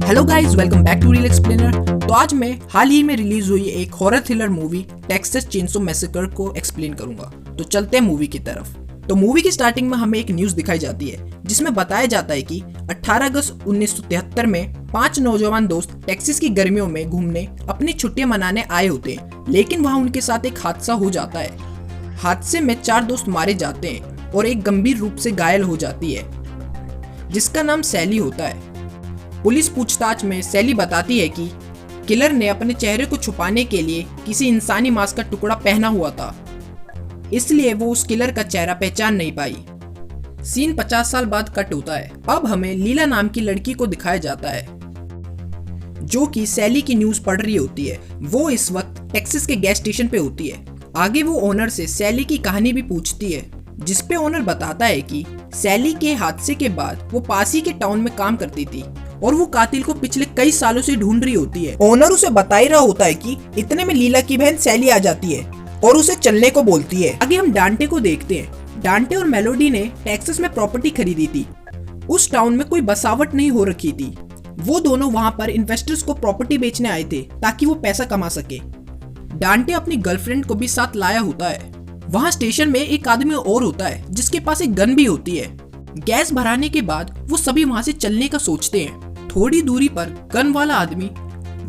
Hello guys, welcome back to reel explainer. तो आज मैं हाल ही में रिलीज हुई एक horror thriller movie Texas Chainsaw Massacre को एक्सप्लेन करूंगा। तो चलते हैं मूवी की तरफ। तो मूवी की स्टार्टिंग में हमें एक न्यूज दिखाई जाती है जिसमें बताया जाता है कि 18 अगस्त 1973 में 5 नौजवान दोस्त टेक्सास की गर्मियों में घूमने अपनी छुट्टियां मनाने आए होते हैं, लेकिन वहां उनके साथ एक हादसा हो जाता है। हादसे में 4 दोस्त मारे जाते हैं और एक गंभीर रूप से घायल हो जाती है जिसका नाम सैली होता है। पुलिस पूछताछ में सैली बताती है कि किलर ने अपने चेहरे को छुपाने के लिए किसी इंसानी मांस का टुकड़ा पहना हुआ था, इसलिए वो उस किलर का चेहरा पहचान नहीं पाई। सीन 50 साल बाद कट होता है। अब हमें लीला नाम की लड़की को दिखाया जाता है जो कि सैली की न्यूज पढ़ रही होती है। वो इस वक्त टेक्सास के गैस स्टेशन पे होती है। आगे वो ओनर से सैली की कहानी भी पूछती है, जिसपे ओनर बताता है कि सैली के हादसे के बाद वो पास ही के टाउन में काम करती थी और वो कातिल को पिछले कई सालों से ढूंढ रही होती है। ओनर उसे बता ही रहा होता है कि इतने में लीला की बहन सैली आ जाती है और उसे चलने को बोलती है। आगे हम डांटे को देखते हैं। डांटे और मेलोडी ने टेक्सास में प्रॉपर्टी खरीदी थी। उस टाउन में कोई बसावट नहीं हो रखी थी। वो दोनों वहाँ पर इन्वेस्टर्स को प्रॉपर्टी बेचने आए थे ताकि वो पैसा कमा सके। डांटे अपनी गर्लफ्रेंड को भी साथ लाया होता है। वहाँ स्टेशन में एक आदमी और होता है जिसके पास एक गन भी होती है। गैस भराने के बाद वो सभी वहाँ से चलने का सोचते हैं। थोड़ी दूरी पर गन वाला आदमी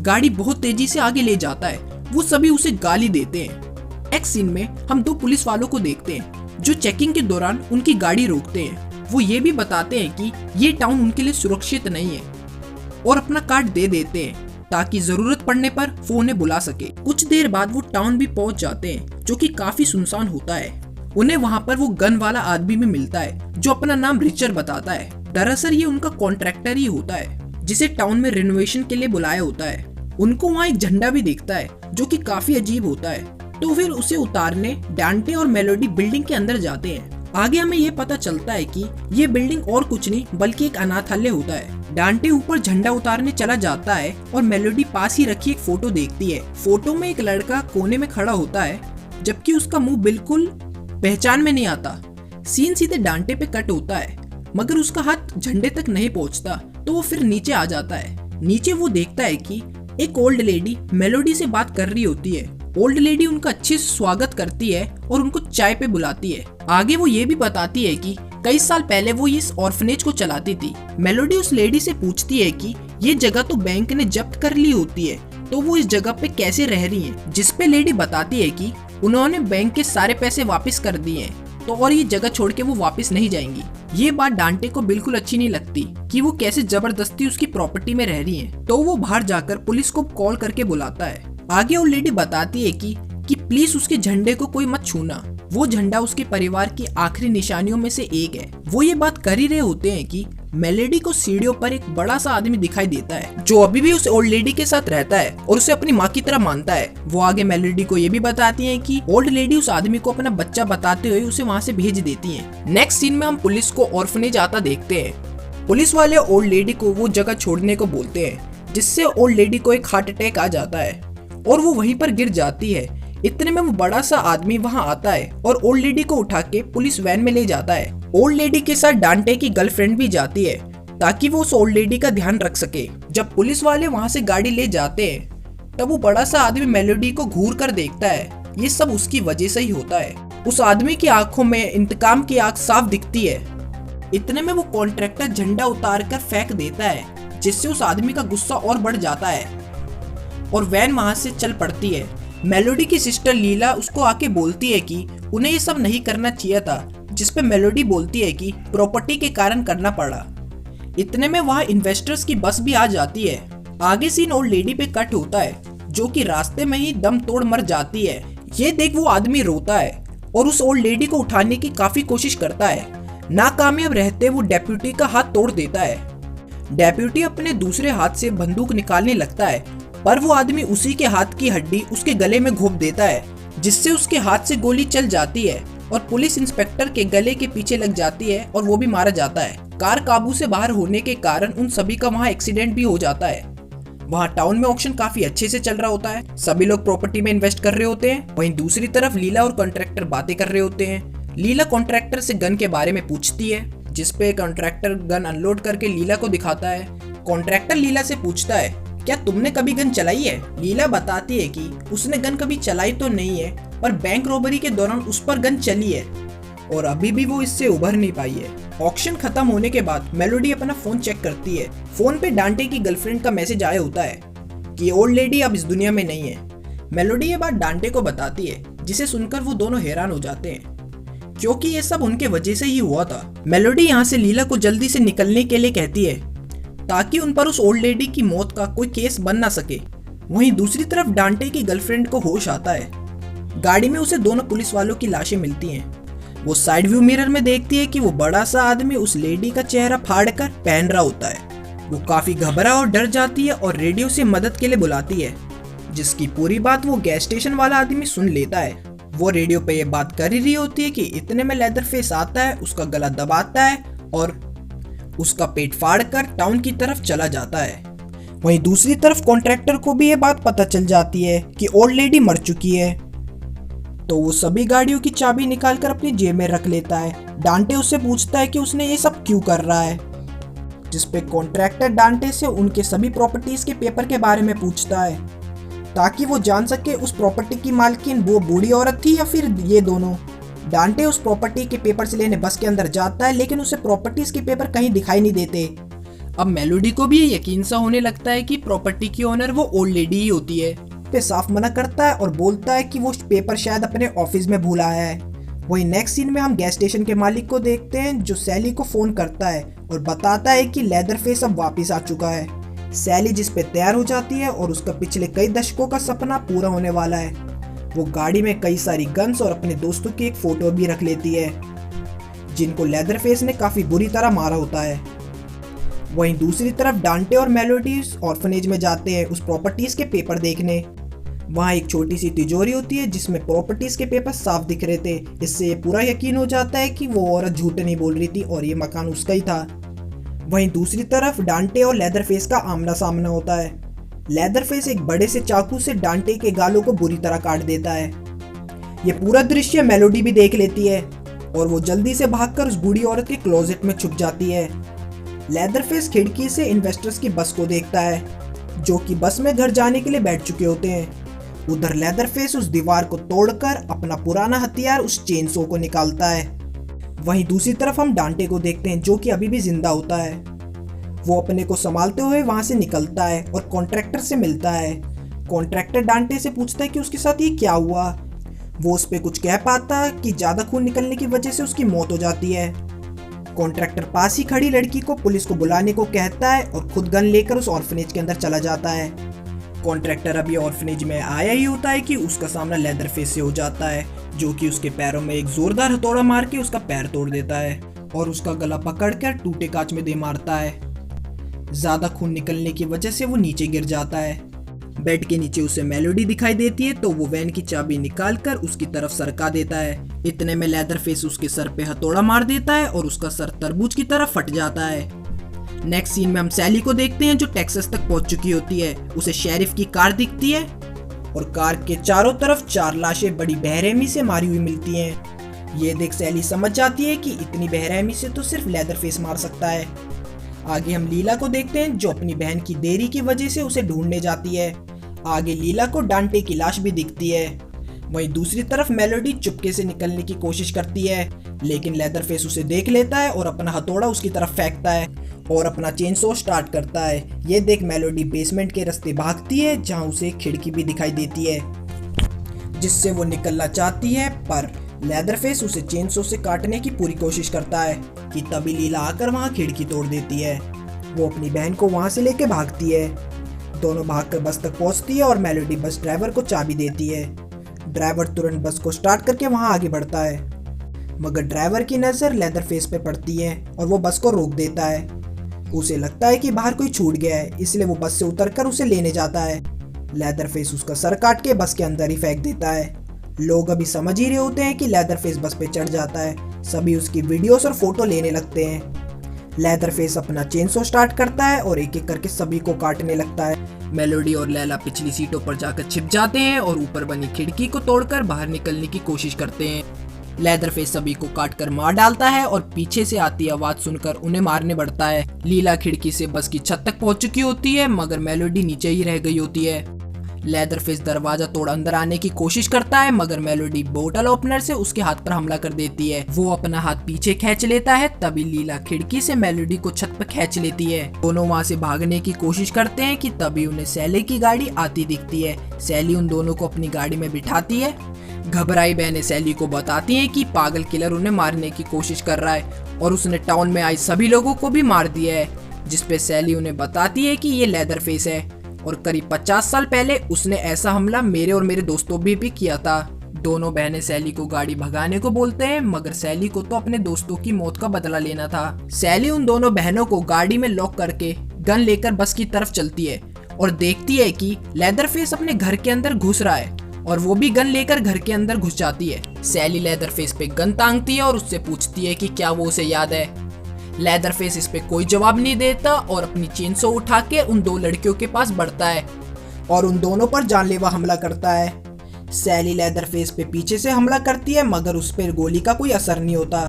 गाड़ी बहुत तेजी से आगे ले जाता है। वो सभी उसे गाली देते हैं। नेक्स्ट सीन में हम 2 पुलिस वालों को देखते हैं जो चेकिंग के दौरान उनकी गाड़ी रोकते हैं। वो ये भी बताते हैं कि ये टाउन उनके लिए सुरक्षित नहीं है और अपना कार्ड दे देते हैं ताकि जरूरत पड़ने पर वो उन्हें बुला सके। कुछ देर बाद वो टाउन भी पहुंच जाते हैं जो कि काफी सुनसान होता है। उन्हें वहां पर वो गन वाला आदमी भी मिलता है जो अपना नाम रिचर्ड बताता है। दरअसल ये उनका कॉन्ट्रैक्टर ही होता है जिसे टाउन में रिनोवेशन के लिए बुलाया होता है। उनको वहाँ एक झंडा भी दिखता है जो कि काफी अजीब होता है। तो फिर उसे उतारने डांटे और मेलोडी बिल्डिंग के अंदर जाते हैं। आगे हमें ये पता चलता है कि ये बिल्डिंग और कुछ नहीं बल्कि एक अनाथालय होता है। डांटे ऊपर झंडा उतारने चला जाता है और मेलोडी पास ही रखी एक फोटो देखती है। फोटो में एक लड़का कोने में खड़ा होता है जबकि उसका मुंह बिल्कुल पहचान में नहीं आता। सीन सीधे डांटे पे कट होता है मगर उसका हाथ झंडे तक नहीं पहुंचता, तो वो फिर नीचे आ जाता है। नीचे वो देखता है कि एक ओल्ड लेडी मेलोडी से बात कर रही होती है। ओल्ड लेडी उनका अच्छे से स्वागत करती है और उनको चाय पे बुलाती है। आगे वो ये भी बताती है कि कई साल पहले वो इस ऑर्फनेज को चलाती थी। मेलोडी उस लेडी से पूछती है कि ये जगह तो बैंक ने जब्त कर ली होती है, तो वो इस जगह पे कैसे रह रही है। जिसपे लेडी बताती है कि उन्होंने बैंक के सारे पैसे वापस कर दिए हैं, तो और ये जगह छोड़ के वो वापस नहीं जाएंगी। ये बात डांटे को बिल्कुल अच्छी नहीं लगती कि वो कैसे जबरदस्ती उसकी प्रॉपर्टी में रह रही है। तो वो बाहर जाकर पुलिस को कॉल करके बुलाता है। आगे वो लेडी बताती है कि प्लीज उसके झंडे को कोई मत छूना। वो झंडा उसके परिवार की आखिरी निशानियों में से एक है। वो ये बात कर ही रहे होते हैं कि मेलोडी को सीढ़ियों पर एक बड़ा सा आदमी दिखाई देता है जो अभी भी उस ओल्ड लेडी के साथ रहता है और उसे अपनी माँ की तरह मानता है। वो आगे मेलोडी को ये भी बताती है कि ओल्ड लेडी उस आदमी को अपना बच्चा बताते हुए उसे वहाँ से भेज देती है। नेक्स्ट सीन में हम पुलिस को ऑर्फनेज आता देखते हैं। पुलिस वाले ओल्ड लेडी को वो जगह छोड़ने को बोलते हैं, जिससे ओल्ड लेडी को एक हार्ट अटैक आ जाता है और वो वहीं पर गिर जाती है। इतने में वो बड़ा सा आदमी वहाँ आता है और ओल्ड लेडी को उठा के पुलिस वैन में ले जाता है। ओल्ड लेडी के साथ डांटे की गर्लफ्रेंड भी जाती है ताकि वो उस ओल्ड लेडी का ध्यान रख सके। जब पुलिस वाले वहाँ से गाड़ी ले जाते हैं तब वो बड़ा सा आदमी मेलोडी को घूर कर देखता है। ये सब उसकी वजह से ही होता है। उस आदमी की आंखों में इंतकाम की आग साफ दिखती है। इतने में वो कॉन्ट्रैक्टर झंडा उतार कर फेंक देता है, जिससे उस आदमी का गुस्सा और बढ़ जाता है और वैन वहाँ से चल पड़ती है। मेलोडी की सिस्टर लीला उसको आके बोलती है कि उन्हें ये सब नहीं करना चाहिए था, जिसपे मेलोडी बोलती है कि प्रॉपर्टी के कारण करना पड़ा। इतने में वहाँ इन्वेस्टर्स की बस भी आ जाती है। आगे सीन ओल्ड लेडी पे कट होता है जो कि रास्ते में ही दम तोड़ मर जाती है। ये देख वो आदमी रोता है और उस ओल्ड लेडी को उठाने की काफी कोशिश करता है। नाकामयाब रहते वो डेप्यूटी का हाथ तोड़ देता है। डेप्यूटी अपने दूसरे हाथ से बंदूक निकालने लगता है पर वो आदमी उसी के हाथ की हड्डी उसके गले में घोंप देता है, जिससे उसके हाथ से गोली चल जाती है और पुलिस इंस्पेक्टर के गले के पीछे लग जाती है और वो भी मारा जाता है। कार काबू से बाहर होने के कारण उन सभी का वहाँ एक्सीडेंट भी हो जाता है। वहाँ टाउन में ऑक्शन काफी अच्छे से चल रहा होता है। सभी लोग प्रॉपर्टी में इन्वेस्ट कर रहे होते हैं। वहीं दूसरी तरफ लीला और कॉन्ट्रैक्टर बातें कर रहे होते हैं। लीला कॉन्ट्रैक्टर से गन के बारे में पूछती है, जिसपे कॉन्ट्रैक्टर गन अनलोड करके लीला को दिखाता है। कॉन्ट्रैक्टर लीला से पूछता है, क्या तुमने कभी गन चलाई है? लीला बताती है कि उसने गन कभी चलाई तो नहीं है, पर बैंक रॉबरी के दौरान उस पर गन चली है और अभी भी वो इससे उभर नहीं पाई है। ऑक्शन खत्म होने के बाद मेलोडी अपना फोन चेक करती है। फोन पे डांटे की गर्लफ्रेंड का मैसेज आया होता है कि ओल्ड लेडी अब इस दुनिया में नहीं है। मेलोडी ये बात डांटे को बताती है, जिसे सुनकर वो दोनों हैरान हो जाते हैं क्योंकि ये सब उनके वजह से ही हुआ था। मेलोडी यहाँ से लीला को जल्दी से निकलने के लिए कहती है ताकि उन पर उस ओल्ड लेडी की मौत का कोई केस बन ना सके। वहीं दूसरी तरफ डांटे की गर्लफ्रेंड को होश आता है। गाड़ी में उसे दोनों पुलिस वालों की लाशें मिलती हैं। वो साइड व्यू मिरर में देखती है कि वो बड़ा सा आदमी उस लेडी का चेहरा फाड़ कर पहन रहा होता है। वो काफी घबरा और डर जाती है और रेडियो से मदद के लिए बुलाती है, जिसकी पूरी बात वो गैस स्टेशन वाला आदमी सुन लेता है। वो रेडियो पे ये बात कर ही रही होती है कि इतने में लेदर फेस आता है, उसका गला दबाता है और उसका पेट फाड़ कर टाउन की तरफ चला जाता है। वहीं दूसरी तरफ कॉन्ट्रैक्टर को भी ये बात पता चल जाती है कि ओल्ड लेडी मर चुकी है, तो वो सभी गाड़ियों की चाबी निकालकर अपनी जेब में रख लेता है। डांटे उससे पूछता है कि उसने ये सब क्यों कर रहा है, जिसपे कॉन्ट्रैक्टर डांटे से उनके सभी प्रॉपर्टीज के पेपर के बारे में पूछता है ताकि वो जान सके उस प्रॉपर्टी की मालकिन वो बूढ़ी औरत थी या फिर ये दोनों। डांटे उस प्रॉपर्टी के पेपर्स लेने बस के अंदर जाता है, लेकिन उसे प्रॉपर्टीज के पेपर कहीं दिखाई नहीं देते। अब मेलोडी को भी यकीन सा होने लगता है कि प्रॉपर्टी की ओनर वो ओल्ड लेडी ही होती है। पे साफ मना करता है और बोलता है कि वो पेपर शायद अपने ऑफिस में भूल आया है। वही नेक्स्ट सीन में हम गैस स्टेशन के मालिक को देखते हैं, जो सैली को फोन करता है और बताता है कि लेदर फेस अब वापिस आ चुका है। सैली जिस पे तैयार हो जाती है और उसका पिछले कई दशकों का सपना पूरा होने वाला है। वो गाड़ी में कई सारी गन्स और अपने दोस्तों की एक फोटो भी रख लेती है, जिनको लेदर फेस ने काफी बुरी तरह मारा होता है। वहीं दूसरी तरफ डांटे और मेलोडी ऑर्फनेज में जाते हैं उस प्रॉपर्टीज के पेपर देखने। वहाँ एक छोटी सी तिजोरी होती है जिसमें प्रॉपर्टीज के पेपर साफ दिख रहे थे। इससे ये पूरा यकीन हो जाता है कि वो औरत झूठ नहीं बोल रही थी और ये मकान उसका ही था। वहीं दूसरी तरफ डांटे और लेदर फेस का आमना सामना होता है। लेदर फेस एक बड़े से चाकू से डांटे के गालों को बुरी तरह काट देता है। ये पूरा दृश्य मेलोडी भी देख लेती है और वो जल्दी से भागकर उस बूढ़ी औरत के क्लोजेट में छुप जाती है। लेदर फेस खिड़की से इन्वेस्टर्स की बस को देखता है, जो कि बस में घर जाने के लिए बैठ चुके होते हैं। उधर लेदर फेस उस दीवार को तोड़कर अपना पुराना हथियार उस चेनसो को निकालता है। वहीं दूसरी तरफ हम डांटे को देखते हैं, जो कि अभी भी जिंदा होता है। वो अपने को संभालते हुए वहां से निकलता है और कॉन्ट्रैक्टर से मिलता है। कॉन्ट्रैक्टर डांटे से पूछता है कि उसके साथ ये क्या हुआ। वो उस पर कुछ कह पाता कि ज्यादा खून निकलने की वजह से उसकी मौत हो जाती है। कॉन्ट्रैक्टर पास ही खड़ी लड़की को पुलिस को बुलाने को कहता है और खुद गन लेकर उस ऑर्फनेज के अंदर चला जाता है। कॉन्ट्रैक्टर अभी ऑर्फनेज में आया ही होता है कि उसका सामना लेदर फेस से हो जाता है, जो कि उसके पैरों में एक जोरदार हथौड़ा मार के उसका पैर तोड़ देता है और उसका गला पकड़कर टूटे कांच में दे मारता है। ज्यादा खून निकलने की वजह से वो नीचे गिर जाता है। बेड के नीचे उसे मेलोडी दिखाई देती है, तो वो वैन की चाबी निकालकर उसकी तरफ सरका देता है। इतने में लेदर फेस उसके सर पे हथौड़ा मार देता है और उसका सर तरबूज की तरफ फट जाता है। नेक्स्ट सीन में हम सैली को देखते हैं, जो टेक्सास तक पहुंच चुकी होती है। उसे शेरिफ की कार दिखती है और कार के चारों तरफ 4 लाशें बड़ी बेरहमी से मारी हुई मिलती हैं। ये देख सैली समझ जाती है कि इतनी बेरहमी से तो सिर्फ लेदर फेस मार सकता है। आगे हम लीला को देखते हैं, जो अपनी बहन की देरी की वजह से उसे ढूंढने जाती है। आगे लीला को डांटे की लाश भी दिखती है। वहीं दूसरी तरफ मेलोडी चुपके से निकलने की कोशिश करती है, लेकिन लेदर फेस उसे देख लेता है और अपना हथौड़ा उसकी तरफ फेंकता है और अपना चेनसो स्टार्ट करता है। ये देख मेलोडी बेसमेंट के रास्ते भागती है, जहां उसे खिड़की भी दिखाई देती है, जिससे वो निकलना चाहती है, पर लेदर फेस उसे चेनसो से काटने की पूरी कोशिश करता है कि तभी लीला आकर वहां खिड़की तोड़ देती है। वो अपनी बहन को वहां से लेके भागती है। दोनों भागकर बस तक पहुंचती है और मेलोडी बस ड्राइवर को चाबी देती है। ड्राइवर तुरंत बस को स्टार्ट करके वहां आगे बढ़ता है, मगर ड्राइवर की नजर लेदर फेस पे पड़ती है और वो बस को रोक देता है। उसे लगता है कि बाहर कोई छूट गया है, इसलिए वो बस से उतरकर उसे लेने जाता है। लेदर फेस उसका सर काट के बस के अंदर ही फेंक देता है। लोग अभी समझ ही रहे होते हैं कि लेदर फेस बस पे चढ़ जाता है। सभी उसकी वीडियोस और फोटो लेने लगते हैं। लेदर फेस अपना चेनसो स्टार्ट करता है और एक एक करके सभी को काटने लगता है। मेलोडी और लैला पिछली सीटों पर जाकर छिप जाते हैं और ऊपर बनी खिड़की को तोड़कर बाहर निकलने की कोशिश करते हैं। लेदरफेस सभी को काट कर मार डालता है और पीछे से आती आवाज सुनकर उन्हें मारने बढ़ता है। लीला खिड़की से बस की छत तक पहुंच चुकी होती है मगर मेलोडी नीचे ही रह गई होती है। लेदरफेस दरवाजा तोड़ अंदर आने की कोशिश करता है मगर मेलोडी बोतल ओपनर से उसके हाथ पर हमला कर देती है। वो अपना हाथ पीछे खींच लेता है, तभी लीला खिड़की से मेलोडी को छत पर खींच लेती है। दोनों वहां से भागने की कोशिश करते हैं कि तभी उन्हें सैली की गाड़ी आती दिखती है। सैली उन दोनों को अपनी गाड़ी में बिठाती है। घबराई बहनें सैली को बताती हैं कि पागल किलर उन्हें मारने की कोशिश कर रहा है और उसने टाउन में आए सभी लोगों को भी मार दिया है, जिसपे सैली उन्हें बताती है कि ये लेदरफेस है और करीब 50 साल पहले उसने ऐसा हमला मेरे और मेरे दोस्तों भी किया था। दोनों बहनें सैली को गाड़ी भगाने को बोलते हैं मगर सैली को तो अपने दोस्तों की मौत का बदला लेना था। सैली उन दोनों बहनों को गाड़ी में लॉक करके गन लेकर बस की तरफ चलती है और देखती है कि लेदरफेस अपने घर के अंदर घुस रहा है और वो भी गन लेकर घर के अंदर घुस जाती है। सैली लेदरफेस पे गन तांगती है और उससे पूछती है कि क्या वो उसे याद है। लेदरफेस इस पे कोई जवाब नहीं देता और अपनी चेनसो उठा के उन दो लड़कियों के पास बढ़ता है और उन दोनों पर जानलेवा हमला करता है। सैली लेदरफेस पे पीछे से हमला करती है मगर उस पर गोली का कोई असर नहीं होता।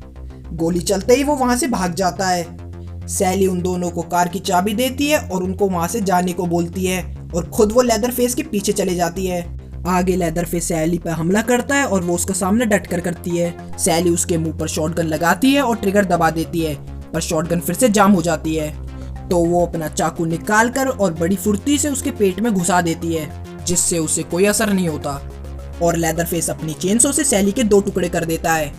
गोली चलते ही वो वहां से भाग जाता है। सैली उन दोनों को कार की चाबी देती है और उनको वहां से जाने को बोलती है और खुद वो लेदरफेस के पीछे चले जाती है। आगे लेदरफेस सैली पर हमला करता है और वो उसका सामना डटकर करती है। सैली उसके मुंह पर शॉटगन लगाती है और ट्रिगर दबा देती है पर शॉटगन फिर से जाम हो जाती है, तो वो अपना चाकू निकाल कर और बड़ी फुर्ती से उसके पेट में घुसा देती है, जिससे उसे कोई असर नहीं होता और लेदरफेस अपनी चेनसो से सैली के 2 टुकड़े कर देता है।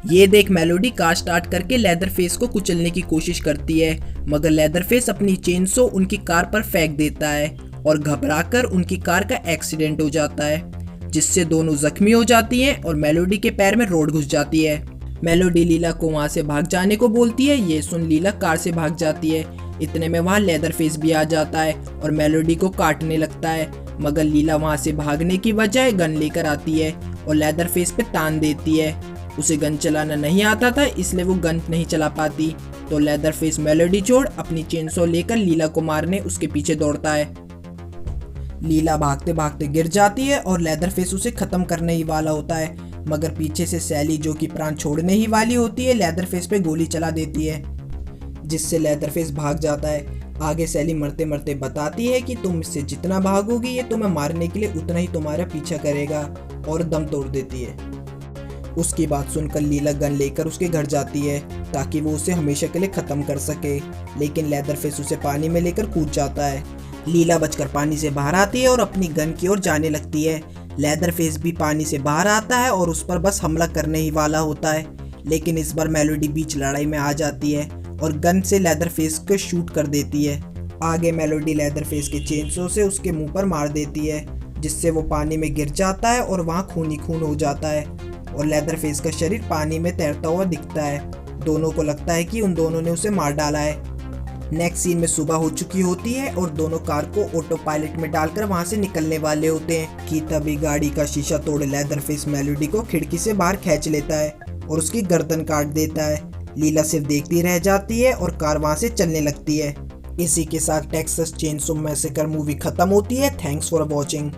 ये देख मेलोडी कार स्टार्ट करके लेदरफेस को कुचलने की कोशिश करती है मगर लेदरफेस अपनी चेनसो उनकी कार पर फेंक देता है और घबराकर उनकी कार का एक्सीडेंट हो जाता है, जिससे दोनों जख्मी हो जाती हैं और मेलोडी के पैर में रोड घुस जाती है। मेलोडी लीला को वहां से भाग जाने को बोलती है। ये सुन लीला कार से भाग जाती है। इतने में वहां लेदरफेस भी आ जाता है और मेलोडी को काटने लगता है मगर लीला वहां से भागने की बजाय गन लेकर आती है और लेदरफेस पे तान देती है। उसे गन चलाना नहीं आता था इसलिए वो गन नहीं चला पाती, तो लेदरफेस मेलोडी छोड़ अपनी चेनसो लेकर लीला को मारने उसके पीछे दौड़ता है। लीला भागते भागते गिर जाती है और लेदरफेस उसे खत्म करने ही वाला होता है मगर पीछे से सैली जो कि प्राण छोड़ने ही वाली होती है लेदरफेस पे गोली चला देती है, जिससे लेदरफेस भाग जाता है। आगे सैली मरते मरते बताती है कि तुम इससे जितना भागोगी ये तुम्हें मारने के लिए उतना ही तुम्हारा पीछा करेगा और दम तोड़ देती है। उसकी बात सुनकर लीला गन लेकर उसके घर जाती है ताकि वो उसे हमेशा के लिए खत्म कर सके, लेकिन लेदरफेस उसे पानी में लेकर कूद जाता है। लीला बचकर पानी से बाहर आती है और अपनी गन की ओर जाने लगती है। लेदरफेस भी पानी से बाहर आता है और उस पर बस हमला करने ही वाला होता है, लेकिन इस बार मेलोडी बीच लड़ाई में आ जाती है और गन से लेदरफेस को शूट कर देती है। आगे मेलोडी लेदरफेस के चेनसो से उसके मुंह पर मार देती है, जिससे वो पानी में गिर जाता है और वहाँ खून ही खून हो जाता है और लेदरफेस का शरीर पानी में तैरता हुआ दिखता है। दोनों को लगता है कि उन दोनों ने उसे मार डाला है। नेक्स्ट सीन में सुबह हो चुकी होती है और दोनों कार को ऑटो पायलट में डालकर वहां से निकलने वाले होते हैं कि तभी गाड़ी का शीशा तोड़ लेदरफेस मेलोडी को खिड़की से बाहर खींच लेता है और उसकी गर्दन काट देता है। लीला सिर्फ देखती रह जाती है और कार वहां से चलने लगती है। इसी के साथ टेक्सास चेनसो मैसेकर मूवी खत्म होती है। Thanks for watching.